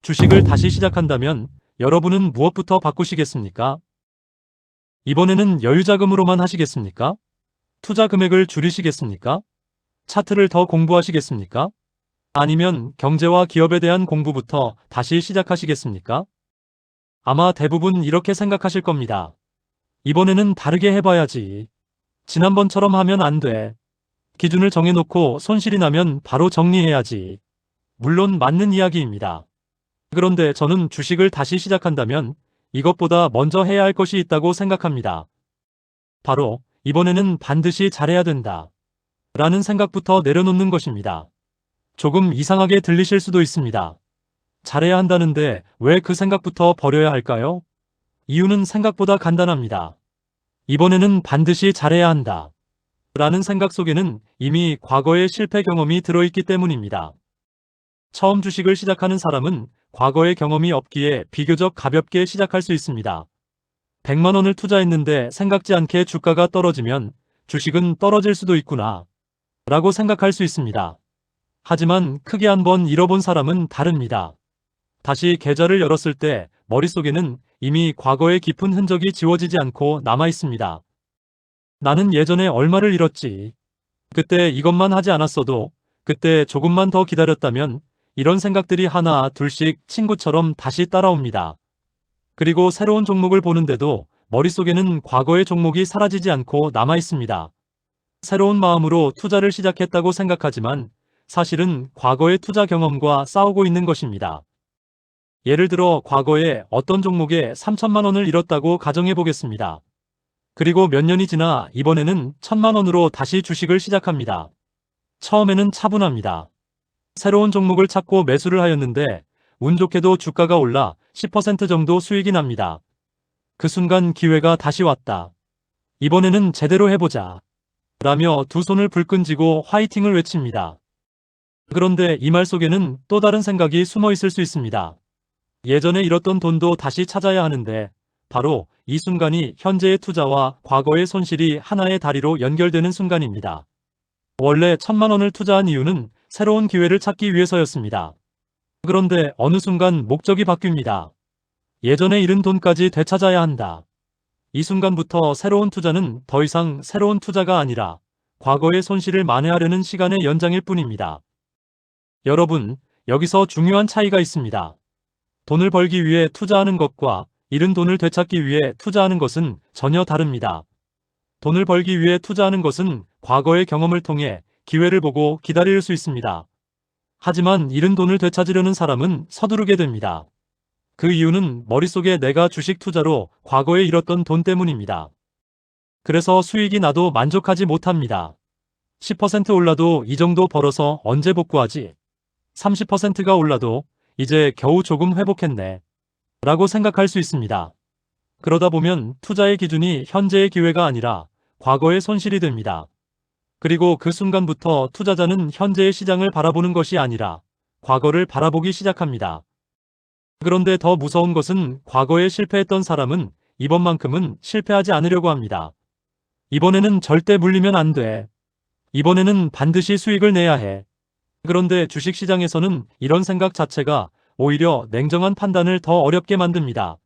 주식을 다시 시작한다면 여러분은 무엇부터 바꾸시겠습니까? 이번에는 여유자금으로만 하시겠습니까? 투자 금액을 줄이시겠습니까? 차트를 더 공부하시겠습니까? 아니면 경제와 기업에 대한 공부부터 다시 시작하시겠습니까? 아마 대부분 이렇게 생각하실 겁니다. 이번에는 다르게 해봐야지. 지난번처럼 하면 안 돼. 기준을 정해놓고 손실이 나면 바로 정리해야지. 물론 맞는 이야기입니다. 그런데 저는 주식을 다시 시작한다면 이것보다 먼저 해야 할 것이 있다고 생각합니다. 바로 이번에는 반드시 잘해야 된다. 라는 생각부터 내려놓는 것입니다. 조금 이상하게 들리실 수도 있습니다. 잘해야 한다는데 왜 그 생각부터 버려야 할까요? 이유는 생각보다 간단합니다. 이번에는 반드시 잘해야 한다. 라는 생각 속에는 이미 과거의 실패 경험이 들어있기 때문입니다. 처음 주식을 시작하는 사람은 과거의 경험이 없기에 비교적 가볍게 시작할 수 있습니다. 100만 원을 투자했는데 생각지 않게 주가가 떨어지면 주식은 떨어질 수도 있구나 라고 생각할 수 있습니다. 하지만 크게 한번 잃어본 사람은 다릅니다. 다시 계좌를 열었을 때 머릿속에는 이미 과거의 깊은 흔적이 지워지지 않고 남아 있습니다. 나는 예전에 얼마를 잃었지. 그때 이것만 하지 않았어도, 그때 조금만 더 기다렸다면, 이런 생각들이 하나 둘씩 친구처럼 다시 따라옵니다. 그리고 새로운 종목을 보는데도 머릿속에는 과거의 종목이 사라지지 않고 남아 있습니다. 새로운 마음으로 투자를 시작했다고 생각하지만 사실은 과거의 투자 경험과 싸우고 있는 것입니다. 예를 들어 과거에 어떤 종목에 3천만 원을 잃었다고 가정해 보겠습니다. 그리고 몇 년이 지나 이번에는 1,000만 원으로 다시 주식을 시작합니다. 처음에는 차분합니다. 새로운 종목을 찾고 매수를 하였는데 운 좋게도 주가가 올라 10% 정도 수익이 납니다. 그 순간 기회가 다시 왔다. 이번에는 제대로 해보자. 라며 두 손을 불끈 쥐고 화이팅을 외칩니다. 그런데 이 말 속에는 또 다른 생각이 숨어 있을 수 있습니다. 예전에 잃었던 돈도 다시 찾아야 하는데 바로 이 순간이 현재의 투자와 과거의 손실이 하나의 다리로 연결되는 순간입니다. 원래 1,000만 원을 투자한 이유는 새로운 기회를 찾기 위해서였습니다. 그런데 어느 순간 목적이 바뀝니다. 예전에 잃은 돈까지 되찾아야 한다. 이 순간부터 새로운 투자는 더 이상 새로운 투자가 아니라 과거의 손실을 만회하려는 시간의 연장일 뿐입니다. 여러분, 여기서 중요한 차이가 있습니다. 돈을 벌기 위해 투자하는 것과 잃은 돈을 되찾기 위해 투자하는 것은 전혀 다릅니다. 돈을 벌기 위해 투자하는 것은 과거의 경험을 통해 기회를 보고 기다릴 수 있습니다. 하지만 잃은 돈을 되찾으려는 사람은 서두르게 됩니다. 그 이유는 머릿속에 내가 주식 투자로 과거에 잃었던 돈 때문입니다. 그래서 수익이 나도 만족하지 못합니다. 10% 올라도 이 정도 벌어서 언제 복구하지? 30%가 올라도 이제 겨우 조금 회복했네. 라고 생각할 수 있습니다. 그러다 보면 투자의 기준이 현재의 기회가 아니라 과거의 손실이 됩니다. 그리고 그 순간부터 투자자는 현재의 시장을 바라보는 것이 아니라 과거를 바라보기 시작합니다. 그런데 더 무서운 것은 과거에 실패했던 사람은 이번만큼은 실패하지 않으려고 합니다. 이번에는 절대 물리면 안 돼. 이번에는 반드시 수익을 내야 해. 그런데 주식시장에서는 이런 생각 자체가 오히려 냉정한 판단을 더 어렵게 만듭니다.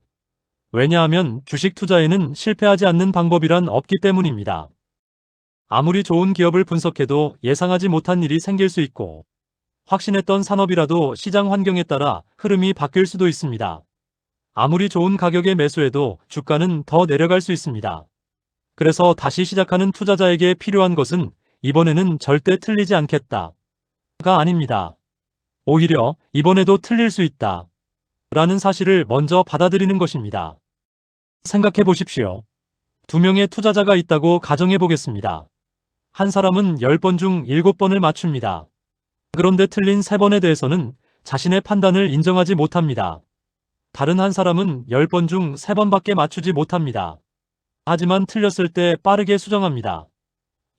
왜냐하면 주식 투자에는 실패하지 않는 방법이란 없기 때문입니다. 아무리 좋은 기업을 분석해도 예상하지 못한 일이 생길 수 있고 확신했던 산업이라도 시장 환경에 따라 흐름이 바뀔 수도 있습니다. 아무리 좋은 가격에 매수해도 주가는 더 내려갈 수 있습니다. 그래서 다시 시작하는 투자자에게 필요한 것은 이번에는 절대 틀리지 않겠다가 아닙니다. 오히려 이번에도 틀릴 수 있다 라는 사실을 먼저 받아들이는 것입니다. 생각해 보십시오. 2명의 투자자가 있다고 가정해 보겠습니다. 한 사람은 10번 중 7번을 맞춥니다. 그런데 틀린 3번에 대해서는 자신의 판단을 인정하지 못합니다. 다른 한 사람은 10번 중 3번밖에 맞추지 못합니다. 하지만 틀렸을 때 빠르게 수정합니다.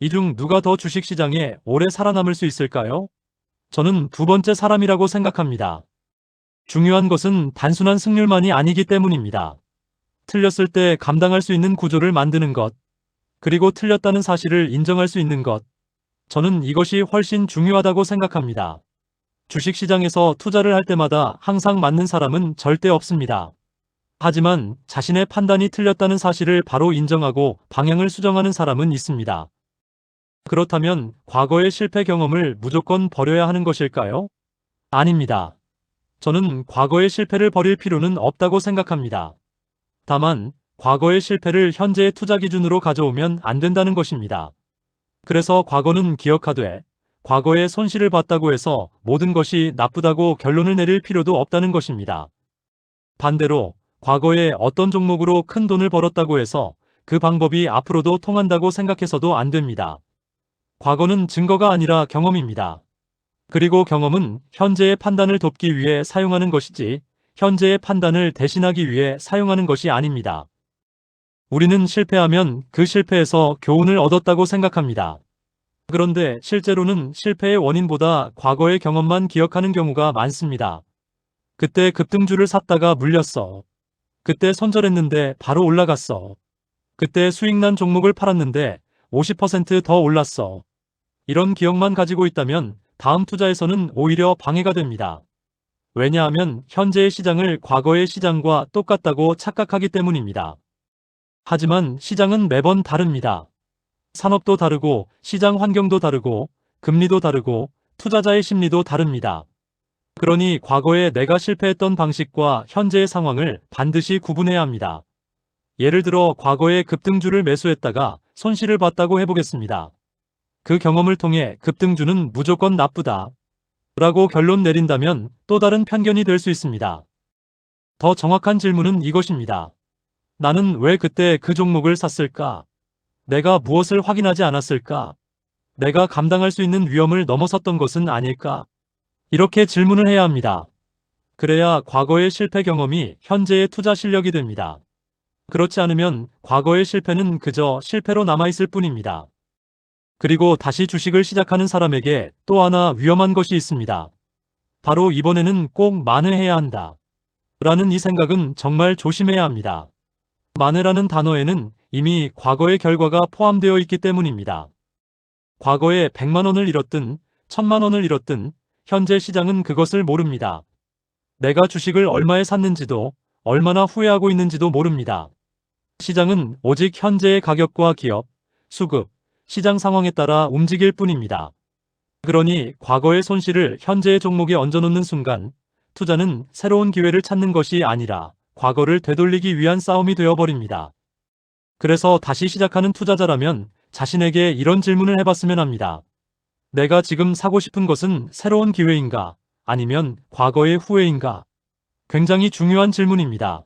이 중 누가 더 주식시장에 오래 살아남을 수 있을까요? 저는 두 번째 사람이라고 생각합니다. 중요한 것은 단순한 승률만이 아니기 때문입니다. 틀렸을 때 감당할 수 있는 구조를 만드는 것, 그리고 틀렸다는 사실을 인정할 수 있는 것, 저는 이것이 훨씬 중요하다고 생각합니다. 주식시장에서 투자를 할 때마다 항상 맞는 사람은 절대 없습니다. 하지만 자신의 판단이 틀렸다는 사실을 바로 인정하고 방향을 수정하는 사람은 있습니다. 그렇다면 과거의 실패 경험을 무조건 버려야 하는 것일까요? 아닙니다. 저는 과거의 실패를 버릴 필요는 없다고 생각합니다. 다만 과거의 실패를 현재의 투자 기준으로 가져오면 안 된다는 것입니다. 그래서 과거는 기억하되 과거에 손실을 봤다고 해서 모든 것이 나쁘다고 결론을 내릴 필요도 없다는 것입니다. 반대로 과거에 어떤 종목으로 큰 돈을 벌었다고 해서 그 방법이 앞으로도 통한다고 생각해서도 안 됩니다. 과거는 증거가 아니라 경험입니다. 그리고 경험은 현재의 판단을 돕기 위해 사용하는 것이지 현재의 판단을 대신하기 위해 사용하는 것이 아닙니다. 우리는 실패하면 그 실패에서 교훈을 얻었다고 생각합니다. 그런데 실제로는 실패의 원인보다 과거의 경험만 기억하는 경우가 많습니다. 그때 급등주를 샀다가 물렸어. 그때 손절했는데 바로 올라갔어. 그때 수익난 종목을 팔았는데 50%더 올랐어. 이런 기억만 가지고 있다면 다음 투자에서는 오히려 방해가 됩니다. 왜냐하면 현재의 시장을 과거의 시장과 똑같다고 착각하기 때문입니다. 하지만 시장은 매번 다릅니다. 산업도 다르고 시장 환경도 다르고 금리도 다르고 투자자의 심리도 다릅니다. 그러니 과거에 내가 실패했던 방식과 현재의 상황을 반드시 구분해야 합니다. 예를 들어 과거에 급등주를 매수했다가 손실을 봤다고 해보겠습니다. 그 경험을 통해 급등주는 무조건 나쁘다 라고 결론 내린다면 또 다른 편견이 될 수 있습니다. 더 정확한 질문은 이것입니다. 나는 왜 그때 그 종목을 샀을까? 내가 무엇을 확인하지 않았을까? 내가 감당할 수 있는 위험을 넘어섰던 것은 아닐까? 이렇게 질문을 해야 합니다. 그래야 과거의 실패 경험이 현재의 투자 실력이 됩니다. 그렇지 않으면 과거의 실패는 그저 실패로 남아있을 뿐입니다. 그리고 다시 주식을 시작하는 사람에게 또 하나 위험한 것이 있습니다. 바로 이번에는 꼭 만회해야 한다. 라는 이 생각은 정말 조심해야 합니다. 만회라는 단어에는 이미 과거의 결과가 포함되어 있기 때문입니다. 과거에 100만 원을 잃었든 1000만 원을 잃었든 현재 시장은 그것을 모릅니다. 내가 주식을 얼마에 샀는지도 얼마나 후회하고 있는지도 모릅니다. 시장은 오직 현재의 가격과 기업, 수급, 시장 상황에 따라 움직일 뿐입니다. 그러니 과거의 손실을 현재의 종목에 얹어놓는 순간 투자는 새로운 기회를 찾는 것이 아니라 과거를 되돌리기 위한 싸움이 되어버립니다. 그래서 다시 시작하는 투자자라면 자신에게 이런 질문을 해봤으면 합니다. 내가 지금 사고 싶은 것은 새로운 기회인가? 아니면 과거의 후회인가? 굉장히 중요한 질문입니다.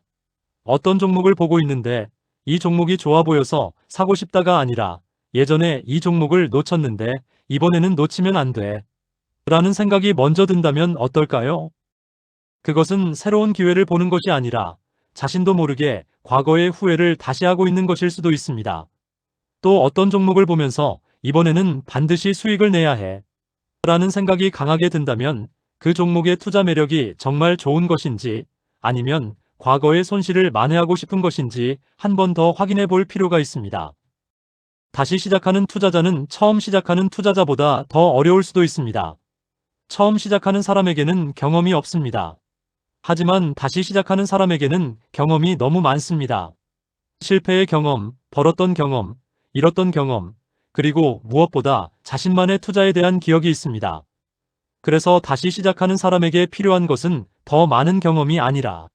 어떤 종목을 보고 있는데 이 종목이 좋아 보여서 사고 싶다가 아니라 예전에 이 종목을 놓쳤는데 이번에는 놓치면 안 돼. 라는 생각이 먼저 든다면 어떨까요? 그것은 새로운 기회를 보는 것이 아니라 자신도 모르게 과거의 후회를 다시 하고 있는 것일 수도 있습니다. 또 어떤 종목을 보면서 이번에는 반드시 수익을 내야 해. 라는 생각이 강하게 든다면 그 종목의 투자 매력이 정말 좋은 것인지 아니면 과거의 손실을 만회하고 싶은 것인지 한 번 더 확인해 볼 필요가 있습니다. 다시 시작하는 투자자는 처음 시작하는 투자자보다 더 어려울 수도 있습니다. 처음 시작하는 사람에게는 경험이 없습니다. 하지만 다시 시작하는 사람에게는 경험이 너무 많습니다. 실패의 경험, 벌었던 경험, 잃었던 경험, 그리고 무엇보다 자신만의 투자에 대한 기억이 있습니다. 그래서 다시 시작하는 사람에게 필요한 것은 더 많은 경험이 아니라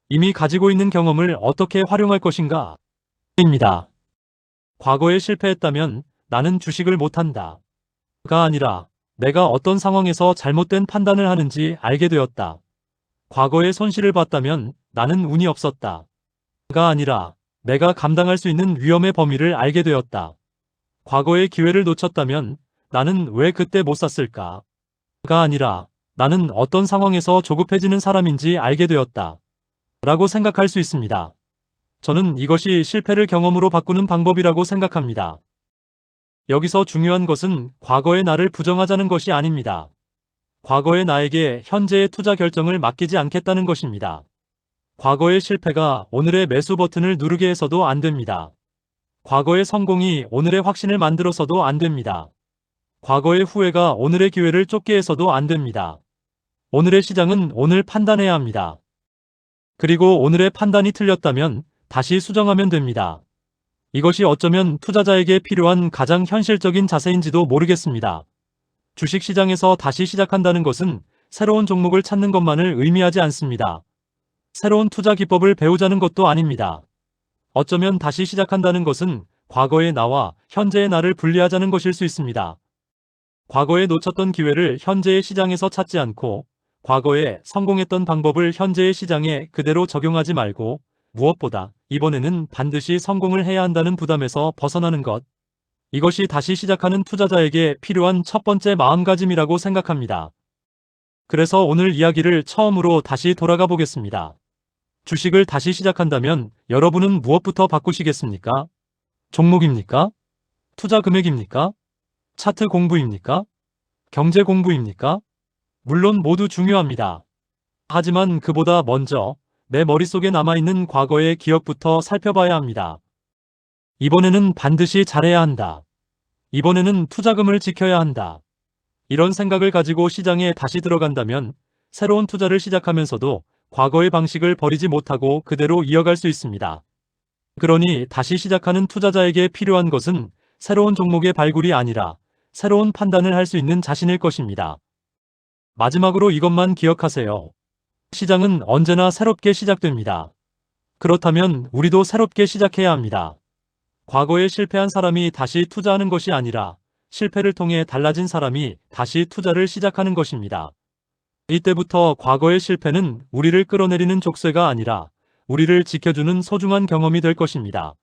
이미 가지고 있는 경험을 어떻게 활용할 것인가? 입니다. 과거에 실패했다면 나는 주식을 못한다. 가 아니라 내가 어떤 상황에서 잘못된 판단을 하는지 알게 되었다. 과거에 손실을 봤다면 나는 운이 없었다. 가 아니라 내가 감당할 수 있는 위험의 범위를 알게 되었다. 과거의 기회를 놓쳤다면 나는 왜 그때 못 샀을까? 가 아니라 나는 어떤 상황에서 조급해지는 사람인지 알게 되었다. 라고 생각할 수 있습니다. 저는 이것이 실패를 경험으로 바꾸는 방법이라고 생각합니다. 여기서 중요한 것은 과거의 나를 부정하자는 것이 아닙니다. 과거의 나에게 현재의 투자 결정을 맡기지 않겠다는 것입니다. 과거의 실패가 오늘의 매수 버튼을 누르게 해서도 안 됩니다. 과거의 성공이 오늘의 확신을 만들어서도 안 됩니다. 과거의 후회가 오늘의 기회를 쫓게 해서도 안 됩니다. 오늘의 시장은 오늘 판단해야 합니다. 그리고 오늘의 판단이 틀렸다면 다시 수정하면 됩니다. 이것이 어쩌면 투자자에게 필요한 가장 현실적인 자세인지도 모르겠습니다. 주식시장에서 다시 시작한다는 것은 새로운 종목을 찾는 것만을 의미하지 않습니다. 새로운 투자 기법을 배우자는 것도 아닙니다. 어쩌면 다시 시작한다는 것은 과거의 나와 현재의 나를 분리하자는 것일 수 있습니다. 과거에 놓쳤던 기회를 현재의 시장에서 찾지 않고 과거에 성공했던 방법을 현재의 시장에 그대로 적용하지 말고 무엇보다 이번에는 반드시 성공을 해야 한다는 부담에서 벗어나는 것. 이것이 다시 시작하는 투자자에게 필요한 첫 번째 마음가짐이라고 생각합니다. 그래서 오늘 이야기를 처음으로 다시 돌아가 보겠습니다. 주식을 다시 시작한다면 여러분은 무엇부터 바꾸시겠습니까? 종목입니까? 투자 금액입니까? 차트 공부입니까? 경제 공부입니까? 물론 모두 중요합니다. 하지만 그보다 먼저 내 머릿속에 남아있는 과거의 기억부터 살펴봐야 합니다. 이번에는 반드시 잘해야 한다. 이번에는 투자금을 지켜야 한다. 이런 생각을 가지고 시장에 다시 들어간다면 새로운 투자를 시작하면서도 과거의 방식을 버리지 못하고 그대로 이어갈 수 있습니다. 그러니 다시 시작하는 투자자에게 필요한 것은 새로운 종목의 발굴이 아니라 새로운 판단을 할 수 있는 자신일 것입니다. 마지막으로 이것만 기억하세요. 시장은 언제나 새롭게 시작됩니다. 그렇다면 우리도 새롭게 시작해야 합니다. 과거에 실패한 사람이 다시 투자하는 것이 아니라 실패를 통해 달라진 사람이 다시 투자를 시작하는 것입니다. 이때부터 과거의 실패는 우리를 끌어내리는 족쇄가 아니라 우리를 지켜주는 소중한 경험이 될 것입니다.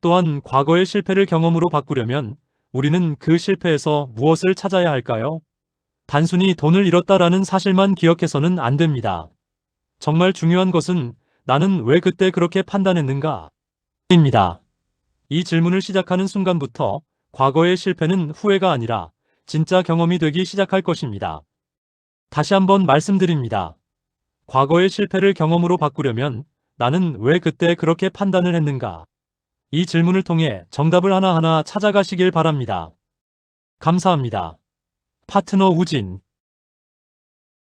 또한 과거의 실패를 경험으로 바꾸려면 우리는 그 실패에서 무엇을 찾아야 할까요? 단순히 돈을 잃었다라는 사실만 기억해서는 안 됩니다. 정말 중요한 것은 나는 왜 그때 그렇게 판단했는가? 입니다. 이 질문을 시작하는 순간부터 과거의 실패는 후회가 아니라 진짜 경험이 되기 시작할 것입니다. 다시 한번 말씀드립니다. 과거의 실패를 경험으로 바꾸려면 나는 왜 그때 그렇게 판단을 했는가? 이 질문을 통해 정답을 하나하나 찾아가시길 바랍니다. 감사합니다. 파트너 우진